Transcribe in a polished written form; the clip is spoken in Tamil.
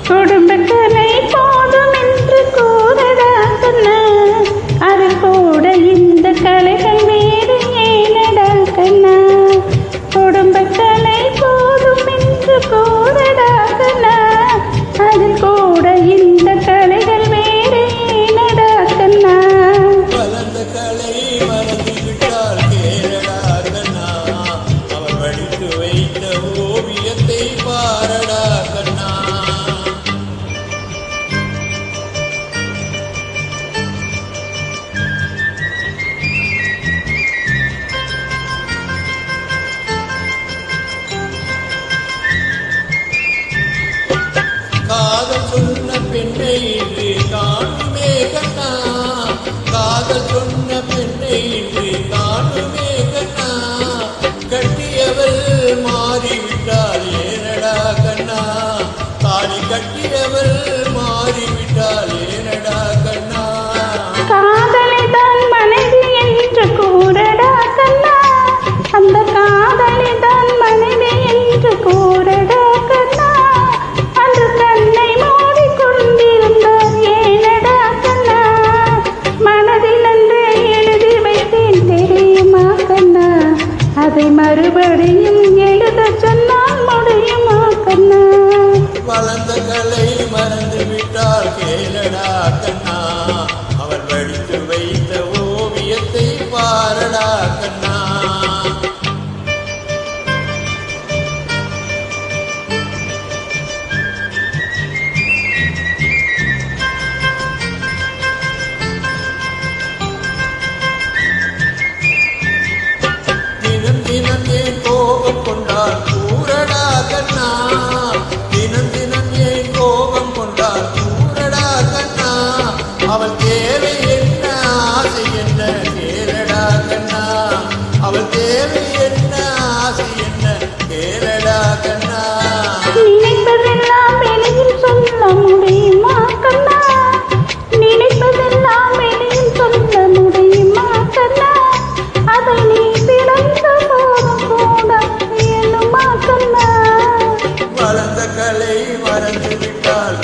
குடும்பக்கலை போதும் என்று கூறடா கண்ணா, அது கூட இந்த கலைகள் வேறு ஏனடா கண்ணா. குடும்பக்கலை போதும் என்று கூறடா கண்ணா, அது கூட இந்த கலைகள் வேறு ஏனடா கண்ணா. வளர்ந்த கலை மறந்து விட்டால் கேளடா கண்ணா, அவர் படித்து வைத்த ஓவியத்தை பாரடா கண்ணா. காதல் சொன்ன பெண்ணை இன்று காணுமே கண்ணா, காதல் சொன்ன பெண்ணை இன்று காணுமே கண்ணா. கட்டியவள் மாறிவிட்டால் ஏனடா கண்ணா, தாலி கட்டியவள் மாறிவிட்டால் ஏனடா கண்ணா. காதலிதான் மனைவி என்று கூறடா கண்ணா, அந்த காதலிதான் மனைவி என்று கூறடா கண்ணா. அன்று கண்ணை மூடிக்கொண்டிருந்தார் ஏனடா கண்ணா, மனதில் அன்றே எழுதி வைத்தேன் தெரியுமா கண்ணா, அதை மறுபடியும் எழுத சொன்னால் முடியுமா கண்ணா. வளர்ந்த கலை மறந்து விட்டால் கேளடா கண்ணா, அவள் படித்து வைத்த ஓவியத்தை பாரடா கண்ணா. தினம் தினம் ஏன் கோபம் கொண்டால் கூறடா கண்ணா, தினம் தினம் ஏன் கோபம் கொண்டால் கூறடா கண்ணா. அவள் தேவை என்ன ஆசை என்ன கேளடா கண்ணா, அவள் தேவை என்ன ஆசை என்ன கேளடா கண்ணா. நினைப்பதெல்லாம் வெளியில் சொல்ல முடியுமா கண்ணா, நினைப்பதெல்லாம் வெளியில் சொல்ல முடியுமா கண்ணா, அதை நீ பிறந்த போதும் கூட இயலுமா கண்ணா. வளர்ந்த கலை மறந்து விட்டால்